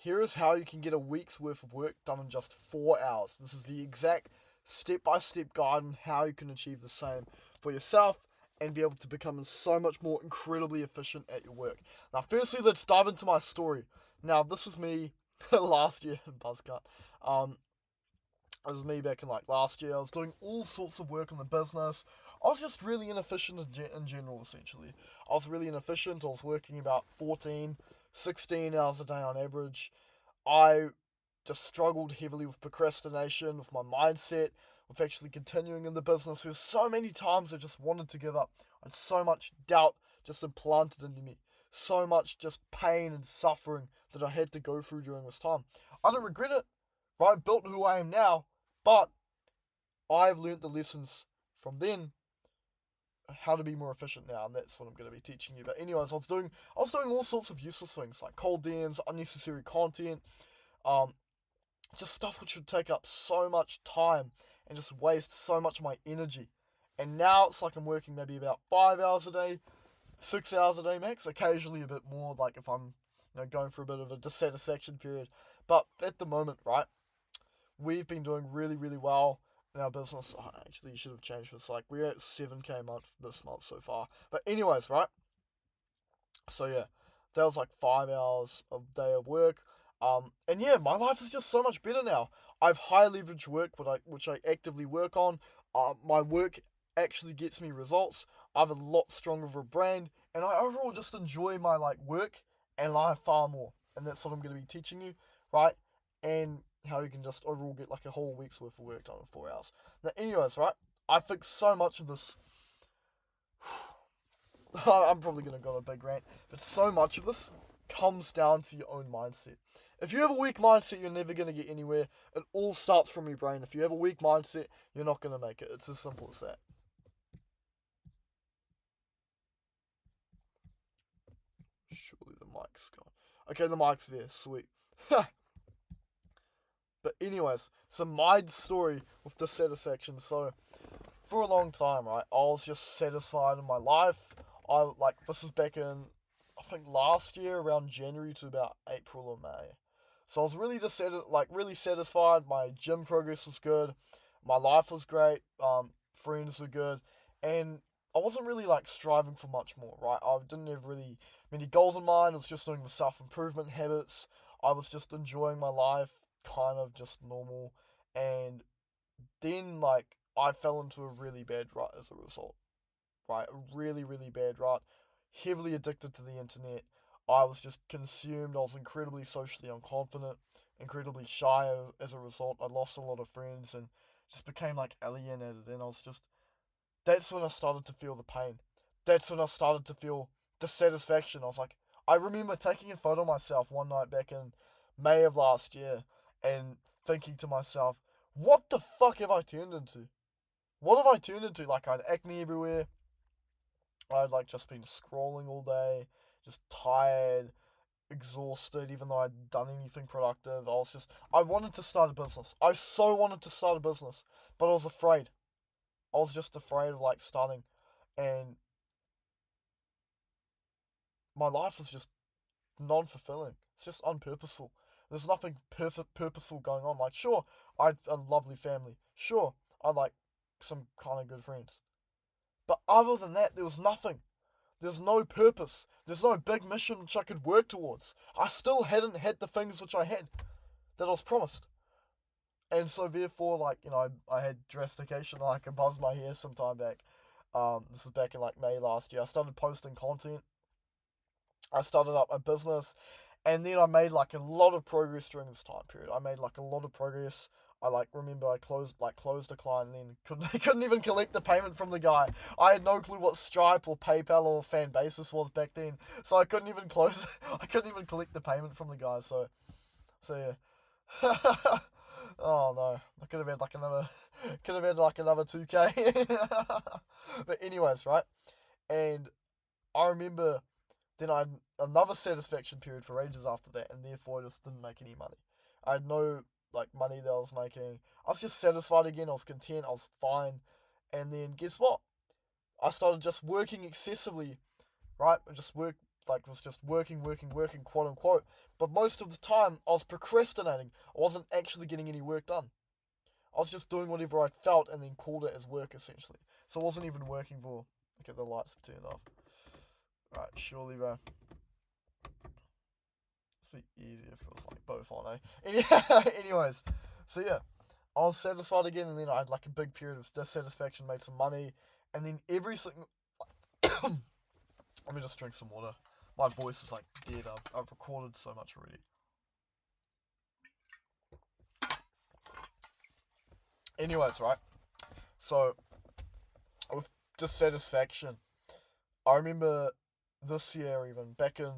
Here is how you can get a week's worth of work done in just 4 hours. This is the exact step-by-step guide on how you can achieve the same for yourself and be able to become so much more incredibly efficient at your work. Now, firstly, let's dive into my story. Now, this was me last year in Buzzcut. It was me back in like last year. I was doing all sorts of work in the business. I was just really inefficient in general, essentially. I was really inefficient. I was working about 14, 16 hours a day on average. I just struggled heavily with procrastination, with my mindset, with actually continuing in the business. There's so many times I just wanted to give up. And so much doubt just implanted into me. So much just pain and suffering that I had to go through during this time. I don't regret it. Right, built who I am now, but I've learnt the lessons from then, how to be more efficient now, and that's what I'm going to be teaching you. But anyways, I was doing all sorts of useless things like cold DMs, unnecessary content, um, just stuff which would take up so much time and just waste so much of my energy. And now it's like I'm working maybe about 5 hours a day, 6 hours a day max, occasionally a bit more, like if I'm going through a bit of a dissatisfaction period. But at the moment, right, we've been doing really, really well in our business. Oh, actually, you should have changed this. Like, we're at 7K a month this month so far. But anyways, right? So yeah, that was like 5 hours a day of work. And yeah, my life is just so much better now. I've high leverage work, which I actively work on. My work actually gets me results. I have a lot stronger of a brand, and I overall just enjoy my like work and life far more. And that's what I'm going to be teaching you, right? And how you can just overall get like a whole week's worth of work done in 4 hours. Now, anyways, right? I think so much of this. I'm probably going to go on a big rant, but so much of this comes down to your own mindset. If you have a weak mindset, you're never going to get anywhere. It all starts from your brain. If you have a weak mindset, you're not going to make it. It's as simple as that. Surely the mic's gone. Okay, the mic's there. Sweet. But anyways, so my story with dissatisfaction. So for a long time, right, I was just satisfied in my life. This is back in I think last year around January to about April or May. So I was really just really satisfied. My gym progress was good. My life was great. Friends were good, and I wasn't really like striving for much more. Right, I didn't have really many goals in mind. I was just doing the self improvement habits. I was just enjoying my life, kind of just normal, and then like I fell into a really bad rut as a result. Right, a really really bad rut. Heavily addicted to the internet. I was just consumed. I was incredibly socially unconfident, incredibly shy as a result. I lost a lot of friends and just became like alienated. And I was just. That's when I started to feel the pain. That's when I started to feel dissatisfaction. I was like, I remember taking a photo of myself one night back in May of last year and thinking to myself, what the fuck have I turned into? What have I turned into? Like, I had acne everywhere. I'd like just been scrolling all day, just tired, exhausted, even though I'd done anything productive. I wanted to start a business. I so wanted to start a business, but I was afraid. I was just afraid of like starting, and my life was just non-fulfilling. It's just unpurposeful. There's nothing perfect purposeful going on. Like, sure, I had a lovely family. Sure, I like some kind of good friends. But other than that, there was nothing. There's no purpose. There's no big mission which I could work towards. I still hadn't had the things which I had that I was promised. And so therefore, like, I had drastication. Like, I buzzed my hair some time back. This is back in like May last year. I started posting content. I started up my business, and then I made like a lot of progress during this time period. I made like a lot of progress. I like remember I closed a client and then couldn't even collect the payment from the guy. I had no clue what Stripe or PayPal or Fanbasis was back then, so I couldn't even close. I couldn't even collect the payment from the guy. So yeah. Oh no, I could have had like another 2K. But anyways, right, and I remember then I had another satisfaction period for ages after that, and therefore I just didn't make any money. I had no like money that I was making. I was just satisfied again. I was content. I was fine. And then guess what? I started just working excessively. Right? I just worked like was just working, quote unquote. But most of the time, I was procrastinating. I wasn't actually getting any work done. I was just doing whatever I felt and then called it as work, essentially. So I wasn't even working for... Okay, the lights have turned off. Right, surely, bro. It's a bit easier if it was like both on, eh? Anyways, so yeah. I was satisfied again, and then I had like a big period of dissatisfaction, made some money, and then every single... Let me just drink some water. My voice is like dead. I've recorded so much already. Anyways, right? So, with dissatisfaction, I remember this year, even back in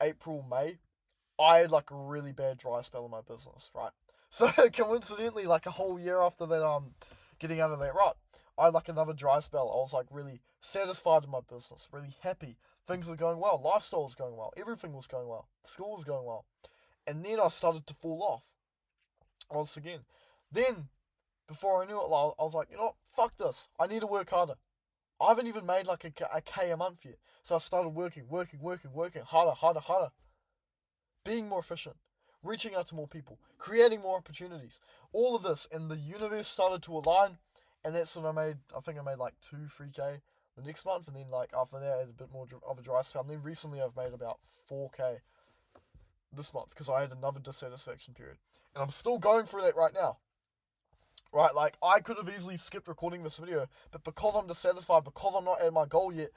April, May, I had like a really bad dry spell in my business, right? So coincidentally, like a whole year after that, getting out of that rut, I had like another dry spell. I was like really satisfied in my business, really happy. Things were going well, lifestyle was going well, everything was going well, school was going well, and then I started to fall off once again. Then, before I knew it, I was like, you know what, fuck this. I need to work harder. I haven't even made like a K a month yet. So I started working, harder, being more efficient, reaching out to more people, creating more opportunities. All of this, and the universe started to align, and that's when I think I made like 3K the next month, and then like after that I had a bit more of a dry spell, and then recently I've made about 4K this month, because I had another dissatisfaction period. And I'm still going through that right now. Right, like, I could have easily skipped recording this video, but because I'm dissatisfied, because I'm not at my goal yet,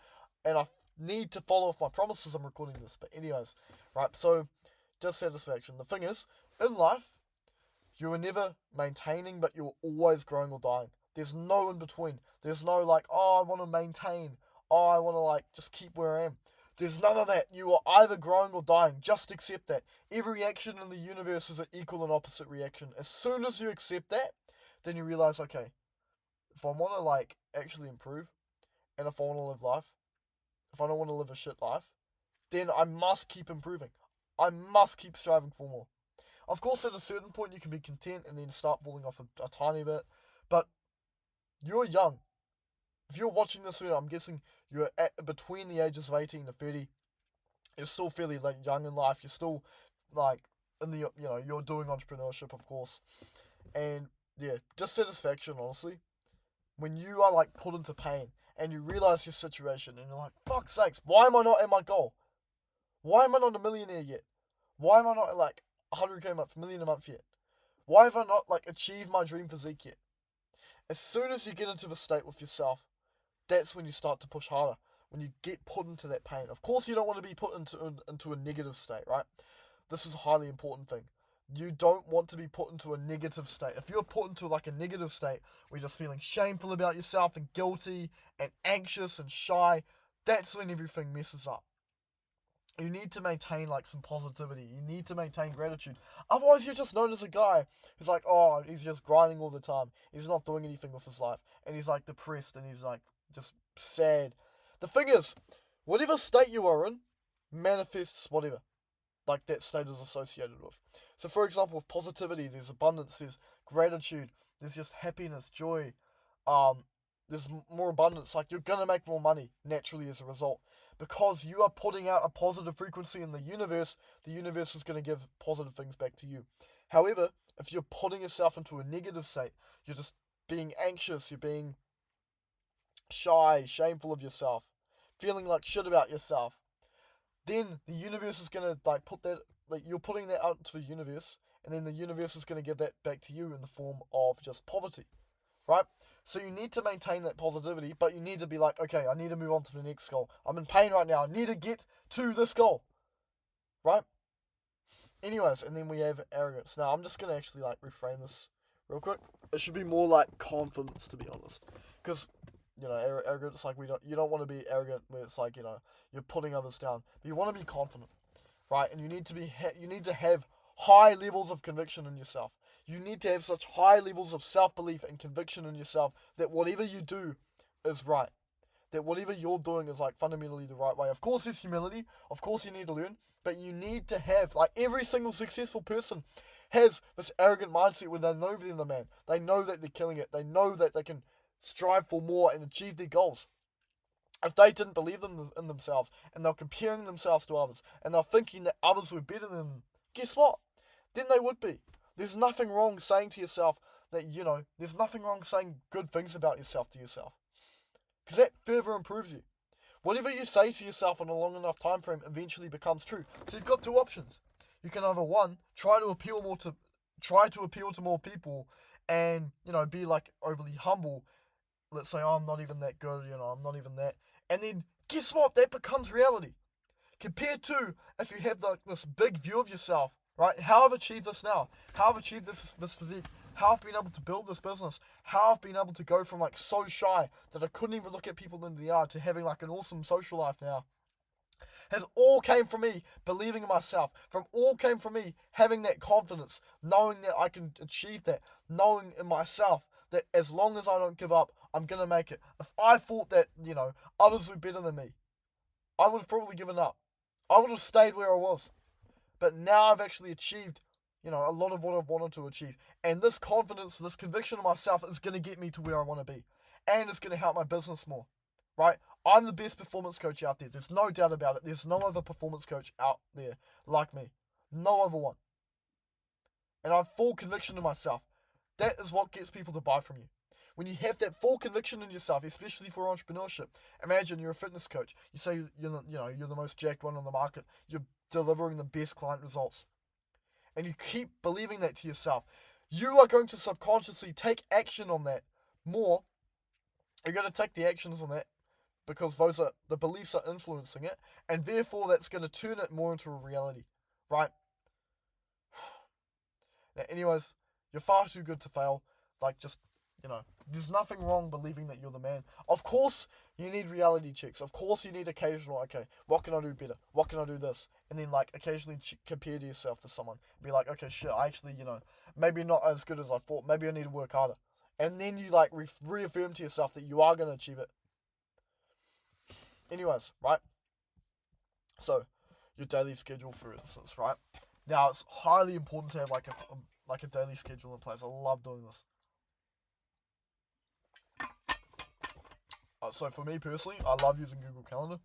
and I need to follow with my promises, I'm recording this. But anyways, right, so, dissatisfaction. The thing is, in life, you are never maintaining, but you're always growing or dying. There's no in between. There's no, like, oh, I want to maintain. Oh, I want to, like, just keep where I am. There's none of that. You are either growing or dying. Just accept that. Every action in the universe is an equal and opposite reaction. As soon as you accept that, then you realize, okay, if I want to, like, actually improve, and if I want to live life, if I don't want to live a shit life, then I must keep improving. I must keep striving for more. Of course, at a certain point, you can be content and then start falling off a tiny bit, but you're young. If you're watching this video, I'm guessing you're at between the ages of 18 to 30. You're still fairly, like, young in life. You're still, like, in the, you're doing entrepreneurship, of course. And yeah, dissatisfaction, honestly. When you are like put into pain and you realize your situation and you're like, fuck's sakes, why am I not at my goal? Why am I not a millionaire yet? Why am I not at like 100K a month, million a month yet? Why have I not like achieved my dream physique yet? As soon as you get into the state with yourself, that's when you start to push harder. When you get put into that pain. Of course, you don't want to be put into a negative state, right? This is a highly important thing. You don't want to be put into a negative state. If you're put into like a negative state where you're just feeling shameful about yourself and guilty and anxious and shy, that's when everything messes up. You need to maintain like some positivity. You need to maintain gratitude. Otherwise, you're just known as a guy who's like, oh, he's just grinding all the time. He's not doing anything with his life. And he's like depressed and he's like just sad. The thing is, whatever state you are in manifests whatever like that state is associated with. So for example, with positivity, there's abundance, there's gratitude, there's just happiness, joy, there's more abundance, like you're gonna make more money naturally as a result. Because you are putting out a positive frequency in the universe is gonna give positive things back to you. However, if you're putting yourself into a negative state, you're just being anxious, you're being shy, shameful of yourself, feeling like shit about yourself, then the universe is gonna like put that, like you're putting that out into the universe, and then the universe is gonna give that back to you in the form of just poverty, right? So you need to maintain that positivity, but you need to be like, okay, I need to move on to the next goal. I'm in pain right now. I need to get to this goal, right? Anyways, and then we have arrogance. Now I'm just gonna actually like reframe this real quick. It should be more like confidence, to be honest, because arrogance, like you don't want to be arrogant where it's like, you're putting others down. But you want to be confident, right? And you need to have high levels of conviction in yourself. You need to have such high levels of self-belief and conviction in yourself that whatever you do is right. That whatever you're doing is like fundamentally the right way. Of course there's humility, of course you need to learn, but you need to have, like every single successful person has this arrogant mindset where they know they're the man. They know that they're killing it. They know that they can strive for more and achieve their goals. If they didn't believe in themselves, and they're comparing themselves to others, and they're thinking that others were better than them, guess what? Then they would be. There's nothing wrong saying to yourself that, there's nothing wrong saying good things about yourself to yourself. Because that further improves you. Whatever you say to yourself in a long enough time frame eventually becomes true. So you've got two options. You can either, one, try to appeal to more people and, be like overly humble. Let's say, oh, I'm not even that good, I'm not even that. And then, guess what? That becomes reality. Compared to if you have like this big view of yourself, right? How I've achieved this now. How I've achieved this physique. How I've been able to build this business. How I've been able to go from like so shy that I couldn't even look at people in the eye to having like an awesome social life now. Has all came from me believing in myself. All came from me having that confidence, knowing that I can achieve that, knowing in myself that as long as I don't give up, I'm gonna make it. If I thought that, others were better than me, I would have probably given up. I would have stayed where I was. But now I've actually achieved, a lot of what I've wanted to achieve. And this confidence, this conviction in myself is going to get me to where I want to be. And it's going to help my business more. Right? I'm the best performance coach out there. There's no doubt about it. There's no other performance coach out there like me. No other one. And I have full conviction in myself. That is what gets people to buy from you. When you have that full conviction in yourself, especially for entrepreneurship, imagine you're a fitness coach. You say you're the most jacked one on the market. You're delivering the best client results. And you keep believing that to yourself. You are going to subconsciously take action on that more. You're going to take the actions on that because the beliefs are influencing it, and therefore that's going to turn it more into a reality, right? Now, anyways, you're far too good to fail. Like, just, there's nothing wrong believing that you're the man. Of course, you need reality checks. Of course, you need occasional, okay, what can I do better? What can I do this? And then, like, occasionally compare to yourself to someone. Be like, okay, shit, I actually, maybe not as good as I thought. Maybe I need to work harder. And then you, like, reaffirm to yourself that you are going to achieve it. Anyways, right? So, your daily schedule, for instance, right? Now, it's highly important to have, like a daily schedule in place. I love doing this. So for me personally, I love using Google Calendar,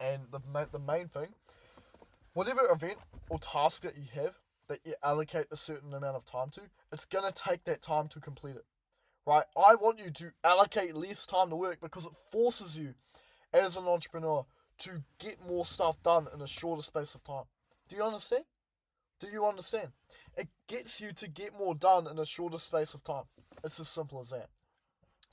and the main thing, whatever event or task that you have that you allocate a certain amount of time to, it's gonna take that time to complete it, right? I want you to allocate less time to work because it forces you, as an entrepreneur, to get more stuff done in a shorter space of time. Do you understand? Do you understand? It gets you to get more done in a shorter space of time. It's as simple as that.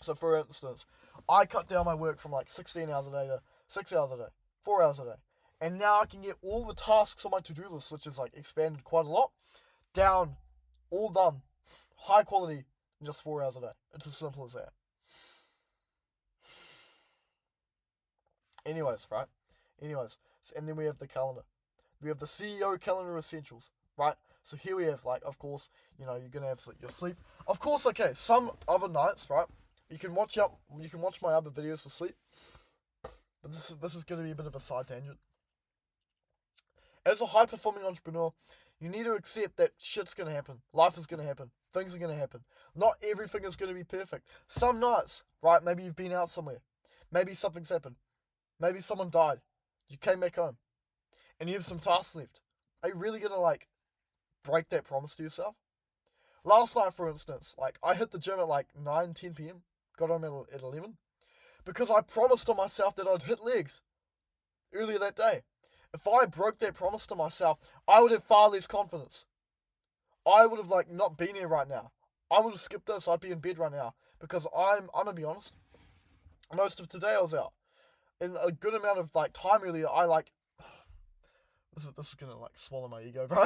So, for instance, I cut down my work from like 16 hours a day to 6 hours a day, 4 hours a day. And now I can get all the tasks on my to-do list, which is like expanded quite a lot, down, all done, high quality, in just 4 hours a day. It's as simple as that. Anyways, right? And then we have the calendar. We have the CEO calendar essentials, right? So here we have, like, of course, you're going to have your sleep. Of course, okay, some other nights, right? You can watch my other videos for sleep. But this is going to be a bit of a side tangent. As a high-performing entrepreneur, you need to accept that shit's going to happen. Life is going to happen. Things are going to happen. Not everything is going to be perfect. Some nights, right, maybe you've been out somewhere. Maybe something's happened. Maybe someone died. You came back home. And you have some tasks left. Are you really going to, like, break that promise to yourself? Last night, for instance, like, I hit the gym at, like, 9, 10 p.m. Got home at 11. Because I promised to myself that I'd hit legs earlier that day. If I broke that promise to myself, I would have far less confidence. I would have, like, not been here right now. I would have skipped this. I'd be in bed right now. Because I'm going to be honest, most of today I was out. In a good amount of, like, time earlier, I, like, this is gonna, like, swallow my ego, bro.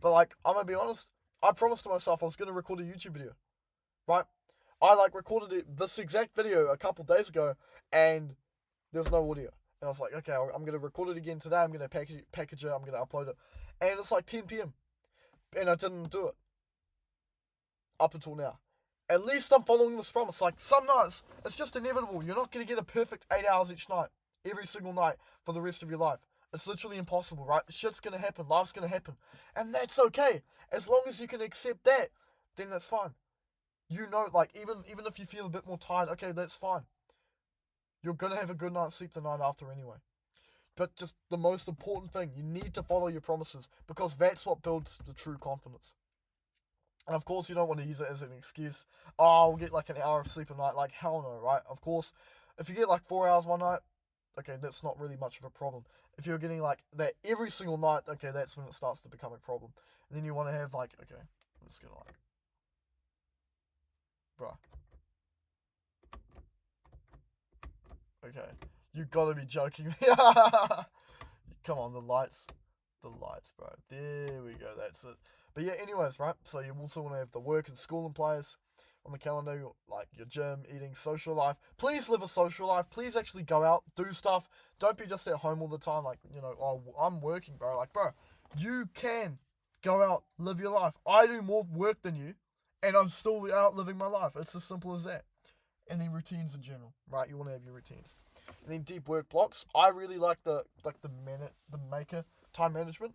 But, like, I'm gonna be honest, I promised to myself I was gonna record a YouTube video, right? I, like, recorded this exact video a couple days ago, and there's no audio. And I was like, okay, I'm gonna record it again today, I'm gonna package it, I'm gonna upload it. And it's like 10 p.m. And I didn't do it. Up until now. At least I'm following this promise. Like, some nights, it's just inevitable. You're not gonna get a perfect 8 hours each night, every single night, for the rest of your life. It's literally impossible, right? Shit's gonna happen. Life's gonna happen. And that's okay. As long as you can accept that, then that's fine. Like, even if you feel a bit more tired, okay, that's fine. You're gonna have a good night's sleep the night after anyway. But just the most important thing, you need to follow your promises because that's what builds the true confidence. And of course, you don't want to use it as an excuse. Oh, I'll get like an hour of sleep a night. Like, hell no, right? Of course, if you get like 4 hours one night, okay, that's not really much of a problem. If you're getting like that every single night, okay, that's when it starts to become a problem. And then you want to have like, okay, I'm just gonna like, bruh, okay, you gotta be joking me. Come on, the lights, bro. There we go. That's it. But yeah, anyways, right? So you also want to have the work and school and plays on the calendar, like your gym, eating, social life. Please live a social life. Please actually go out, do stuff. Don't be just at home all the time. Like, oh, I'm working, bro. Like, bro, you can go out, live your life. I do more work than you, and I'm still out living my life. It's as simple as that. And then routines in general, right? You want to have your routines. And then deep work blocks. I really like the maker time management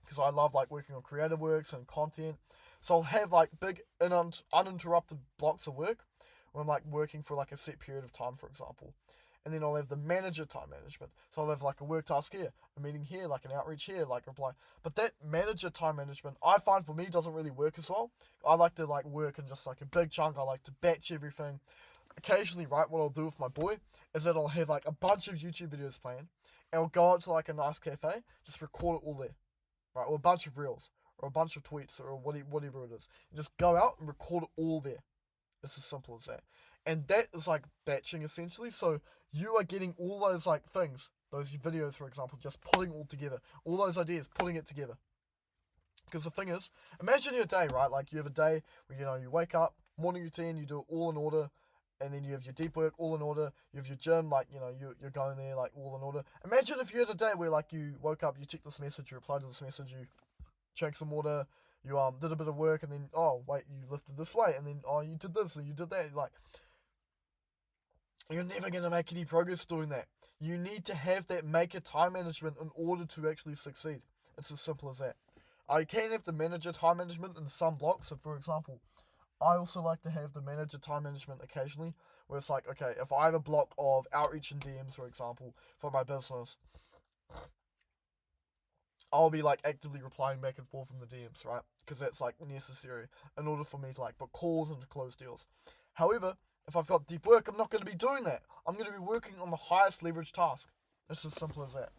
because I love like working on creative works and content. So I'll have like big uninterrupted blocks of work when I'm like working for like a set period of time, for example. And then I'll have the manager time management. So I'll have like a work task here, a meeting here, like an outreach here, like reply. But that manager time management, I find for me doesn't really work as well. I like to like work in just like a big chunk. I like to batch everything. Occasionally, right, what I'll do with my boy is that I'll have like a bunch of YouTube videos playing, and I'll go out to like a nice cafe, just record it all there, right, or a bunch of reels, or a bunch of tweets, or whatever it is, and just go out and record it all there. It's as simple as that, and that is like batching essentially. So you are getting all those like things, those videos, for example, just putting all together, all those ideas, putting it together. Because the thing is, imagine your day, right? Like you have a day where you wake up, morning routine, you do it all in order, and then you have your deep work all in order. You have your gym, like you're going there like all in order. Imagine if you had a day where like you woke up, you checked this message, you replied to this message, you drank some water, you did a bit of work, and then oh wait, you lifted this weight, and then oh you did this and you did that. Like you're never gonna make any progress doing that. You need to have that maker time management in order to actually succeed. It's as simple as that. You can have the manager time management in some blocks. So for example, I also like to have the manager time management occasionally, where it's like, okay, if I have a block of outreach and DMs, for example, for my business, I'll be like actively replying back and forth in the DMs, right? Because that's like necessary in order for me to like book calls and to close deals. However, if I've got deep work, I'm not going to be doing that. I'm going to be working on the highest leverage task. It's as simple as that.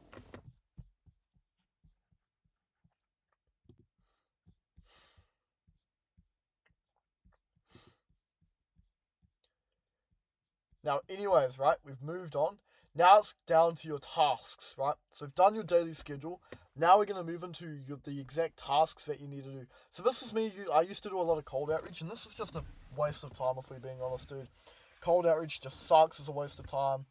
Now, anyways, right, we've moved on. Now it's down to your tasks, right? So we've done your daily schedule. Now we're going to move into the exact tasks that you need to do. So this is me. I used to do a lot of cold outreach, and this is just a waste of time, if we're being honest, dude. Cold outreach just sucks. It's a waste of time.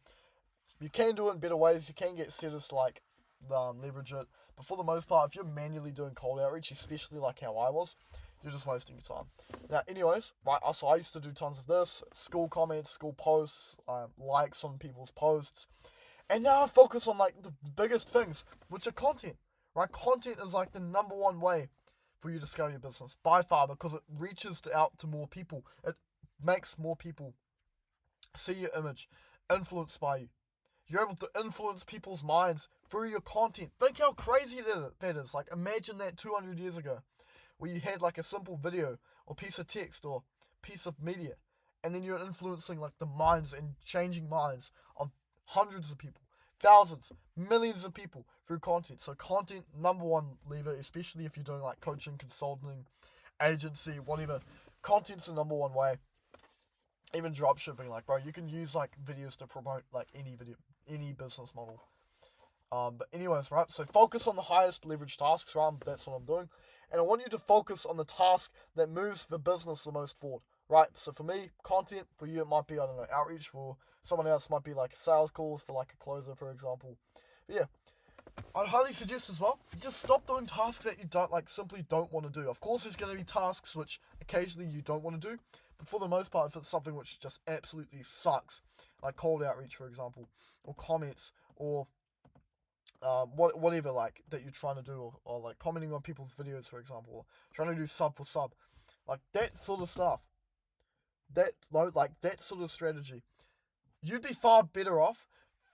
You can do it in better ways. You can get setters to like leverage it. But for the most part, if you're manually doing cold outreach, especially like how I was, you're just wasting your time. Now, anyways, right, so I used to do tons of this. School comments, school posts, likes on people's posts. And now I focus on like the biggest things, which are content. Right? Content is like the number one way for you to scale your business by far because it reaches out to more people. It makes more people see your image, influenced by you. You're able to influence people's minds through your content. Think how crazy that is. Like, imagine that 200 years ago, where you had like a simple video or piece of text or piece of media, and then you're influencing like the minds and changing minds of hundreds of people, thousands, millions of people through content. So content, number one lever, especially if you're doing like coaching, consulting, agency, whatever. Content's the number one way. Even drop shipping, like bro, you can use like videos to promote like any business model. But anyways, right, so focus on the highest leverage tasks, right? That's what I'm doing. And I want you to focus on the task that moves the business the most forward, right? So for me, content, for you it might be, I don't know, outreach. For someone else might be like sales calls for like a closer, for example. But yeah, I'd highly suggest as well, just stop doing tasks that you simply don't want to do. Of course, there's going to be tasks which occasionally you don't want to do, but for the most part, if it's something which just absolutely sucks, like cold outreach, for example, or comments, or whatever like that you're trying to do, or like commenting on people's videos, for example, or trying to do sub for sub, like that sort of stuff, that sort of strategy, you'd be far better off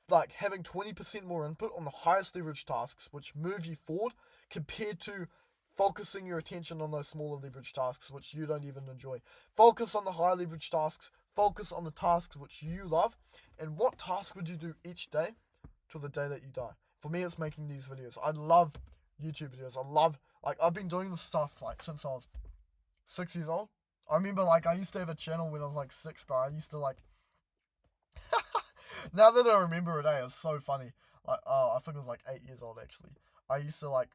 like having 20% more input on the highest leverage tasks which move you forward compared to focusing your attention on those smaller leverage tasks which you don't even enjoy. Focus on the high leverage tasks, focus on the tasks which you love, and what task would you do each day till the day that you die? For me, it's making these videos. I love YouTube videos. I've been doing this stuff like since I was 6 years old. I remember like I used to have a channel when I was like 6, but I used to like now that I remember it, it's so funny. Like, I think I was like 8 years old actually. I used to like,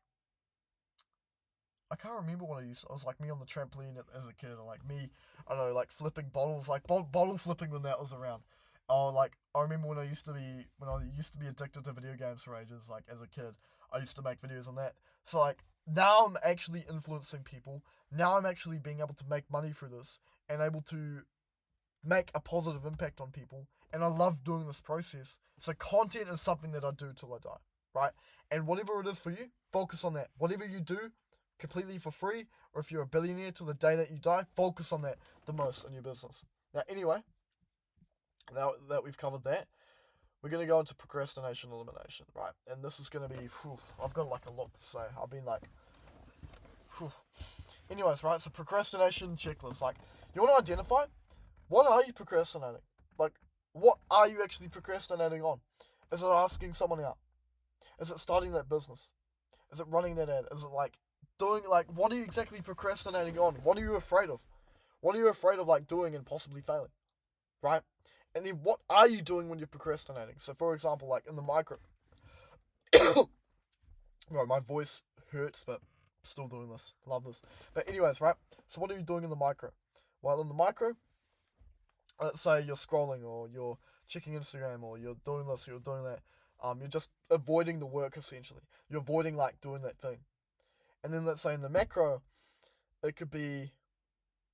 I can't remember what I used to, it was like me on the trampoline as a kid, or like me, I don't know, like flipping bottles, like bottle flipping when that was around. Oh, like, I remember when I used to be addicted to video games for ages, like as a kid. I used to make videos on that. So like, now I'm actually influencing people. Now I'm actually being able to make money through this, and able to make a positive impact on people, and I love doing this process. So content is something that I do till I die, right? And whatever it is for you, focus on that. Whatever you do completely for free, or if you're a billionaire till the day that you die, focus on that the most in your business. Now, anyway, now that we've covered that, we're going to go into procrastination elimination, right? And this is going to be, I've got like a lot to say. I've been like, anyways, right? So procrastination checklist. Like, you want to identify what are you procrastinating? Like, what are you actually procrastinating on? Is it asking someone out? Is it starting that business? Is it running that ad? Is it like doing, like, what are you exactly procrastinating on? What are you afraid of? What are you afraid of, like, doing and possibly failing? Right? And then what are you doing when you're procrastinating? So, for example, like in the micro. Right, my voice hurts, but still doing this. Love this. But, anyways, right? So, what are you doing in the micro? Well, in the micro, let's say you're scrolling, or you're checking Instagram, or you're doing this, or you're doing that. You're just avoiding the work, essentially. You're avoiding, like, doing that thing. And then let's say in the macro, it could be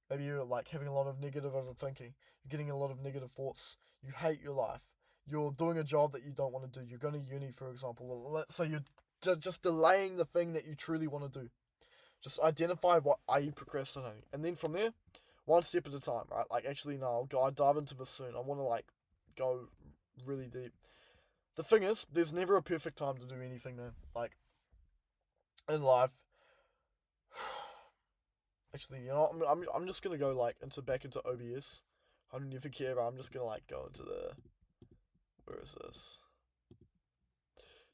maybe you're like having a lot of negative overthinking. You're getting a lot of negative thoughts. You hate your life. You're doing a job that you don't want to do. You're going to uni, for example. Let's say you're just delaying the thing that you truly want to do. Just identify what are you procrastinating. And then from there, one step at a time, right? Like, actually, no, I'll dive into this soon. I want to, like, go really deep. The thing is, there's never a perfect time to do anything, man. Like, in life, actually, you know, I'm just gonna go like back into OBS. I don't even care, but I'm just gonna like go into the, where is this?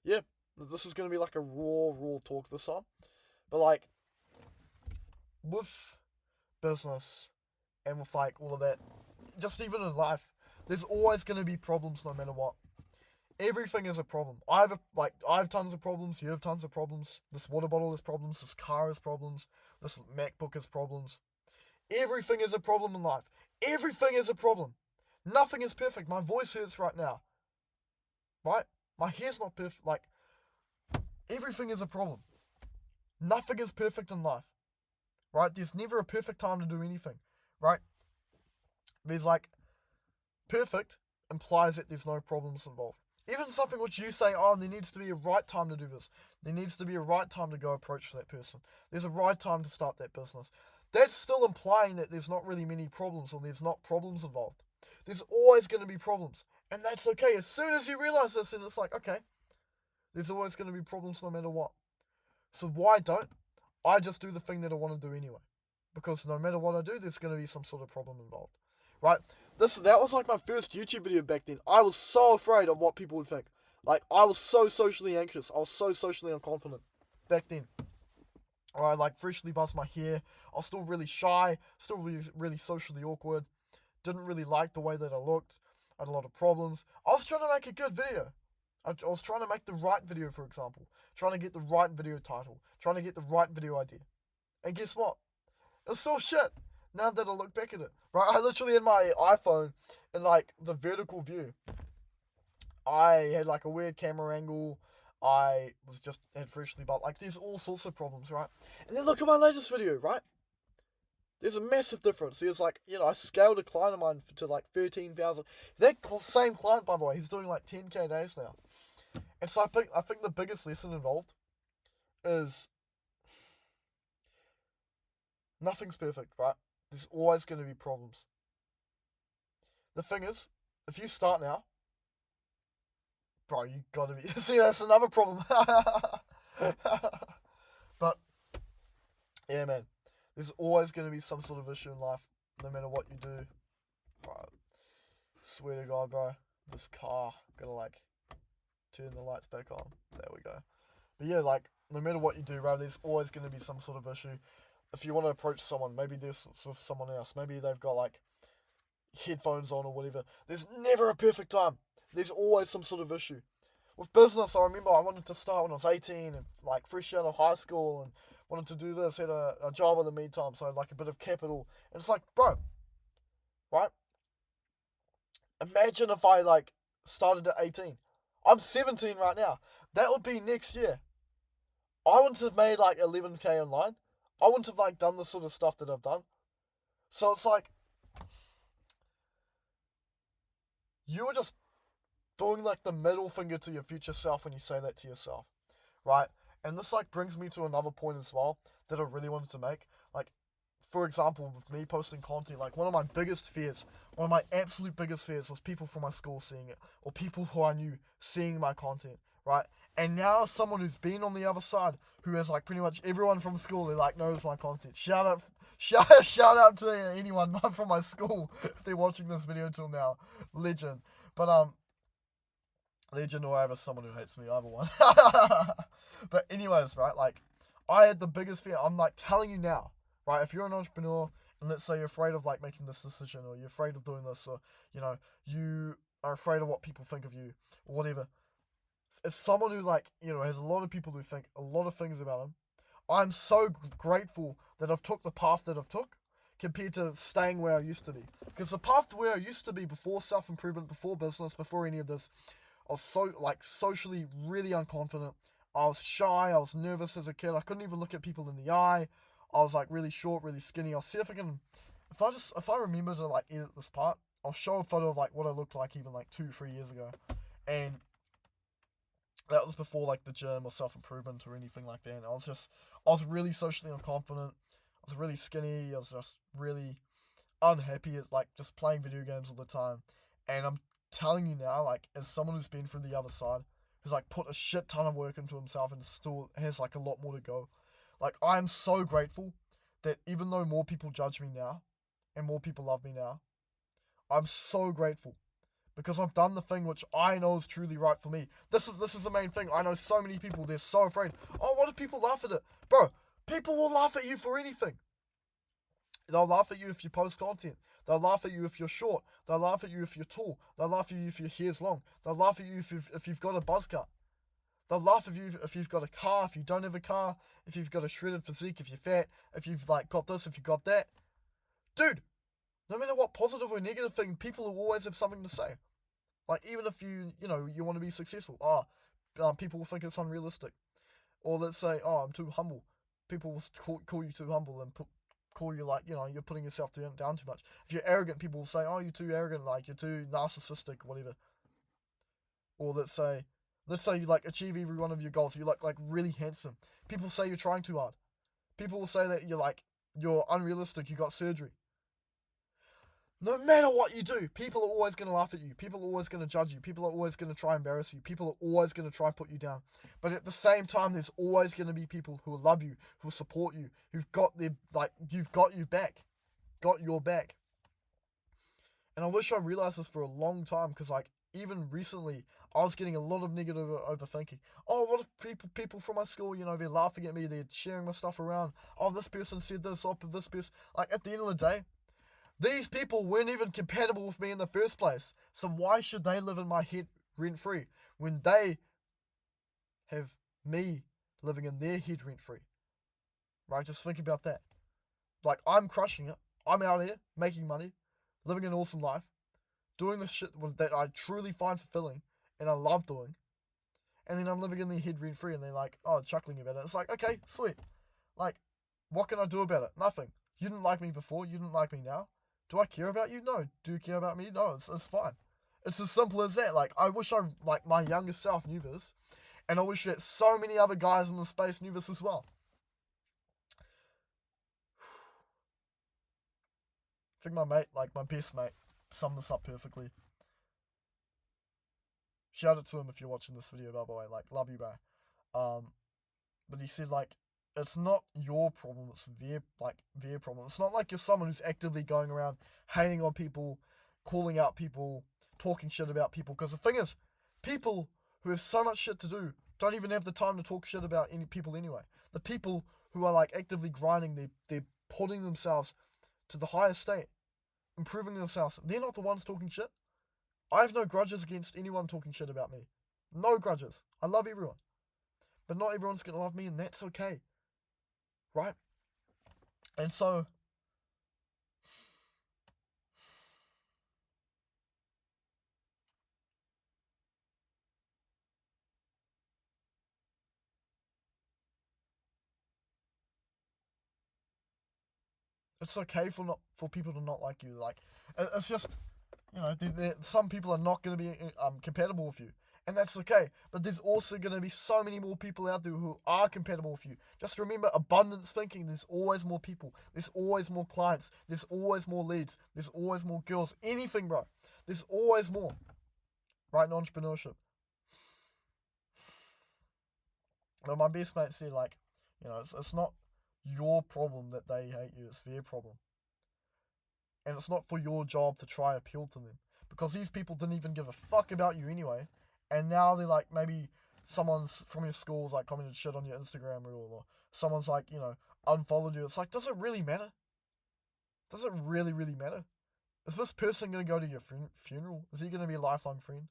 Yep, this is gonna be like a raw talk this time. But like, with business and with like all of that, just even in life, there's always gonna be problems no matter what. Everything is a problem. I have tons of problems. You have tons of problems. This water bottle has problems. This car has problems. This MacBook has problems. Everything is a problem in life. Everything is a problem. Nothing is perfect. My voice hurts right now. Right? My hair's not perfect. Like, everything is a problem. Nothing is perfect in life. Right? There's never a perfect time to do anything. Right? There's like, perfect implies that there's no problems involved. Even something which you say, oh, there needs to be a right time to do this. There needs to be a right time to go approach that person. There's a right time to start that business. That's still implying that there's not really many problems, or there's not problems involved. There's always going to be problems. And that's okay. As soon as you realize this, and it's like, okay, there's always going to be problems no matter what. So why don't I just do the thing that I want to do anyway? Because no matter what I do, there's going to be some sort of problem involved. Right? That was like my first YouTube video back then. I was so afraid of what people would think. Like, I was so socially anxious. I was so socially unconfident back then. I like freshly buzzed my hair. I was still really shy, still really socially awkward. Didn't really like the way that I looked. I had a lot of problems. I was trying to make a good video. I was trying to make the right video, for example. Trying to get the right video title. Trying to get the right video idea. And guess what? It's still shit. Now that I look back at it. Right, I literally had my iPhone in like the vertical view. I had like a weird camera angle. I was just had freshly built. Like, there's all sorts of problems, right? And then look at my latest video, right? There's a massive difference. There's like, you know, I scaled a client of mine to like 13,000. That same client, by the way, he's doing like 10k days now. And so I think the biggest lesson involved is nothing's perfect, right? There's always going to be problems. The thing is, if you start now, bro, you gotta be. See, that's another problem. But yeah, man, there's always gonna be some sort of issue in life, no matter what you do. Bro, swear to God, bro, this car gonna like turn the lights back on. There we go. But yeah, like no matter what you do, bro, there's always gonna be some sort of issue. If you want to approach someone, maybe this with someone else, maybe they've got like headphones on or whatever. There's never a perfect time. There's always some sort of issue. With business, I remember I wanted to start when I was 18 and like fresh out of high school and wanted to do this, had a job in the meantime, so I had like a bit of capital. And it's like, bro, right? Imagine if I like started at 18. I'm 17 right now. That would be next year. I wouldn't have made like 11K online. I wouldn't have like done the sort of stuff that I've done. So it's like you were just doing like the middle finger to your future self when you say that to yourself, right? And this like brings me to another point as well that I really wanted to make. Like, for example, with me posting content, like one of my biggest fears, one of my absolute biggest fears was people from my school seeing it, or people who I knew seeing my content, right? And now as someone who's been on the other side, who has like pretty much everyone from school who like knows my content. Shout out to anyone not from my school if they're watching this video till now. Legend. But Legend or ever someone who hates me, either one. But anyways, right, like I had the biggest fear. I'm like telling you now, right? If you're an entrepreneur and let's say you're afraid of like making this decision or you're afraid of doing this or you are afraid of what people think of you or whatever. As someone who like has a lot of people who think a lot of things about him, I'm so grateful that I've took the path that I've took compared to staying where I used to be. Because the path where I used to be before self-improvement, before business, before any of this, I was so like socially really unconfident. I was shy. I was nervous as a kid. I couldn't even look at people in the eye. I was like really short, really skinny. I'll see if I can, if I remember to like edit this part, I'll show a photo of like what I looked like even like 2-3 years ago, and that was before like the gym or self improvement or anything like that. And I was really socially unconfident. I was really skinny. I was just really unhappy at like just playing video games all the time. And I'm telling you now, like as someone who's been through the other side, who's like put a shit ton of work into himself and still has like a lot more to go. Like I'm so grateful that even though more people judge me now and more people love me now, I'm so grateful because I've done the thing which I know is truly right for me. This is the main thing. I know so many people, they're so afraid. Oh, what if people laugh at it? Bro, people will laugh at you for anything. They'll laugh at you if you post content. They'll laugh at you if you're short. They'll laugh at you if you're tall. They'll laugh at you if your hair's long. They'll laugh at you if you've got a buzz cut. They'll laugh at you if you've got a car, if you don't have a car, if you've got a shredded physique, if you're fat, if you've like got this, if you got that. Dude, no matter what positive or negative thing, people will always have something to say. Like even if you want to be successful, people will think it's unrealistic, or let's say, oh, I'm too humble. People will call you too humble and call you like you're putting yourself down too much. If you're arrogant, people will say, oh, you're too arrogant, like you're too narcissistic, whatever. Or let's say you like achieve every one of your goals. You look like really handsome. People say you're trying too hard. People will say that you're unrealistic. You got surgery. No matter what you do, people are always going to laugh at you. People are always going to judge you. People are always going to try and embarrass you. People are always going to try and put you down. But at the same time, there's always going to be people who will love you, who will support you, who've got you've got got your back. And I wish I realized this for a long time because like even recently, I was getting a lot of negative overthinking. Oh, what if people from my school, they're laughing at me, they're sharing my stuff around. Oh, this person said this, oh, this person. Like at the end of the day, these people weren't even compatible with me in the first place. So why should they live in my head rent free when they have me living in their head rent free? Right? Just think about that. Like I'm crushing it. I'm out here making money, living an awesome life, doing the shit that I truly find fulfilling and I love doing. And then I'm living in their head rent free and they're like, oh, chuckling about it. It's like, okay, sweet. Like, what can I do about it? Nothing. You didn't like me before. You didn't like me now. Do I care about you? No. Do you care about me? No. It's fine. It's as simple as that. Like, I wish my younger self knew this. And I wish that so many other guys in the space knew this as well. I think my best mate, summed this up perfectly. Shout out to him if you're watching this video, by the way. Like, love you, bro. But he said, like, it's not your problem, it's their problem. It's not like you're someone who's actively going around hating on people, calling out people, talking shit about people. Because the thing is, people who have so much shit to do don't even have the time to talk shit about any people anyway. The people who are like actively grinding, they're putting themselves to the highest state, improving themselves. They're not the ones talking shit. I have no grudges against anyone talking shit about me. No grudges. I love everyone. But not everyone's gonna love me, and that's okay. Right? And so, it's okay for people to not like you. Like, it's just, some people are not going to be compatible with you, and that's okay. But there's also going to be so many more people out there who are compatible with you. Just remember abundance thinking. There's always more people. There's always more clients. There's always more leads. There's always more girls. Anything, bro. There's always more. Right in entrepreneurship. But my best mate said, like, it's not your problem that they hate you. It's their problem. And it's not for your job to try appeal to them. Because these people didn't even give a fuck about you anyway. And now they're like, maybe someone's from your school's like commented shit on your Instagram reel, or someone's like, unfollowed you. It's like, does it really matter? Does it really, really matter? Is this person going to go to your funeral? Is he going to be a lifelong friend?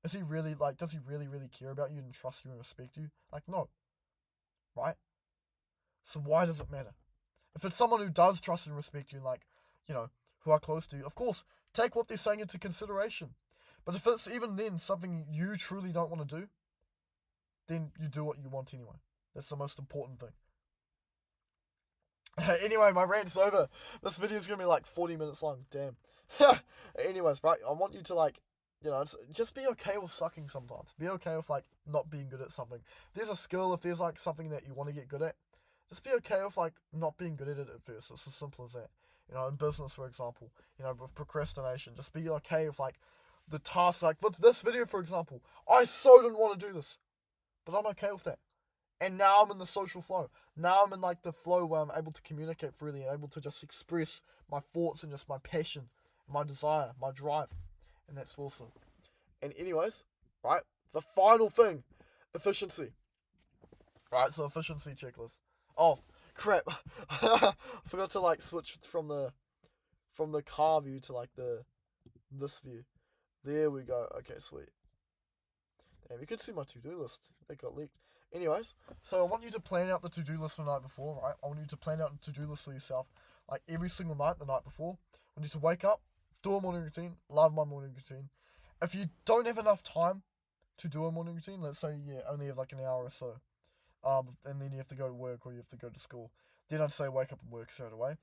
Is he really, like, does he really, really care about you and trust you and respect you? Like, no. Right? So why does it matter? If it's someone who does trust and respect you, like, who are close to you, of course, take what they're saying into consideration. But if it's even then something you truly don't want to do, then you do what you want anyway. That's the most important thing. Anyway, my rant's over. This video's going to be like 40 minutes long. Damn. Anyways, right, I want you to, like, just be okay with sucking sometimes. Be okay with, like, not being good at something. If there's a skill, if there's, like, something that you want to get good at, just be okay with, like, not being good at it at first. It's as simple as that. In business, for example, with procrastination, just be okay with, like, the task. Like, with this video, for example, I so didn't want to do this, but I'm okay with that. And now I'm in the social flow. Now I'm in, like, the flow where I'm able to communicate freely and able to just express my thoughts and just my passion, my desire, my drive. And that's awesome. And anyways, right, the final thing, efficiency. Right, so efficiency checklist. Oh, crap. I forgot to, like, switch from the car view to, like, this view. There we go. Okay, sweet. Damn, you can see my to-do list. That got leaked. Anyways, so I want you to plan out the to-do list the night before, right? I want you to plan out the to-do list for yourself, like, every single night the night before. I want you to wake up, do a morning routine. Love my morning routine. If you don't have enough time to do a morning routine, let's say you only have like an hour or so, and then you have to go to work or you have to go to school, then I'd say wake up and work straight away.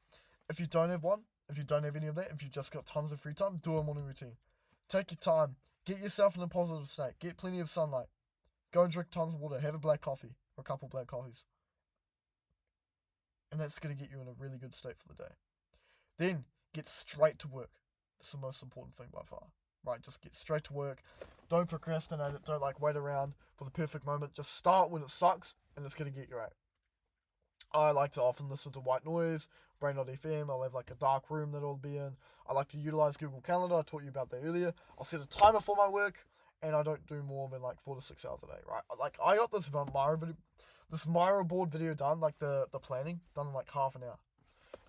If you don't have one, if you don't have any of that, if you've just got tons of free time, do a morning routine. Take your time. Get yourself in a positive state. Get plenty of sunlight. Go and drink tons of water. Have a black coffee or a couple black coffees. And that's going to get you in a really good state for the day. Then get straight to work. That's the most important thing by far. Right, just get straight to work. Don't procrastinate it. Don't, like, wait around for the perfect moment. Just start when it sucks, and it's going to get you right. I like to often listen to white noise, brain.fm. I'll have, like, a dark room that I'll be in. I like to utilize Google Calendar. I taught you about that earlier. I'll set a timer for my work, and I don't do more than, like, 4 to 6 hours a day, right? Like, I got this Miro board video done, like, the planning, done in, like, half an hour.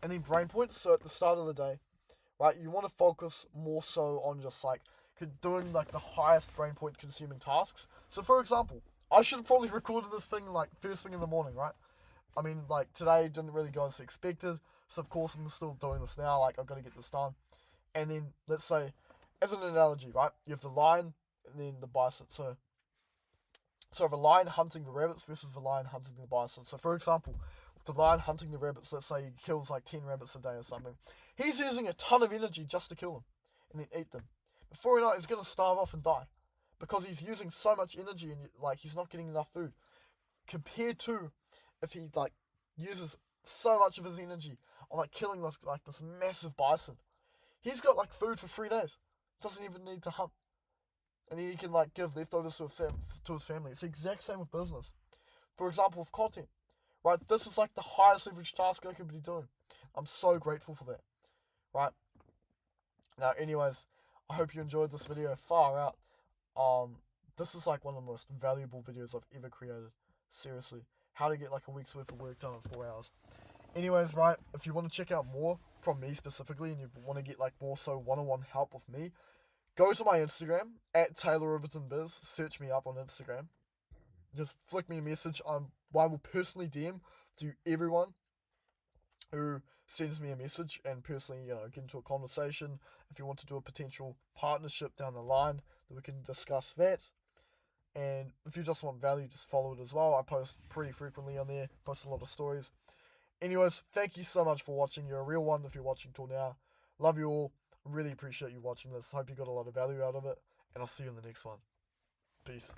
And then brain points, so at the start of the day, right, you want to focus more so on just, like, doing, like, the highest brain point consuming tasks. So, for example, I should have probably recorded this thing, like, first thing in the morning, right? I mean, like, today didn't really go as expected, so of course I'm still doing this now, like, I've got to get this done. And then, let's say, as an analogy, right, you have the lion and then the bison. So the lion hunting the rabbits versus the lion hunting the bison. So, for example, the lion hunting the rabbits, let's say he kills like 10 rabbits a day or something. He's using a ton of energy just to kill them and then eat them. Before you know it, he's going to starve off and die because he's using so much energy and, like, he's not getting enough food. Compared to if he, like, uses so much of his energy on, like, killing this massive bison. He's got, like, food for 3 days. Doesn't even need to hunt. and then he can like give leftovers to his family. It's the exact same with business. For example, with content, right? This is like the highest leverage task I could be doing. I'm so grateful for that, right? Now, anyways, I hope you enjoyed this video. Far out. This is like one of the most valuable videos I've ever created. Seriously, how to get like a week's worth of work done in 4 hours. Anyways, right, if you want to check out more from me specifically and you want to get like more so one-on-one help with me, go to my Instagram at TaylorOvertonBiz. Search me up on Instagram. Just flick me a message. I will personally DM to everyone who sends me a message and personally, get into a conversation. If you want to do a potential partnership down the line, that we can discuss that. And if you just want value, just follow it as well. I post pretty frequently on there. Post a lot of stories. Anyways, thank you so much for watching. You're a real one if you're watching till now. Love you all. Really appreciate you watching this. Hope you got a lot of value out of it. And I'll see you in the next one. Peace.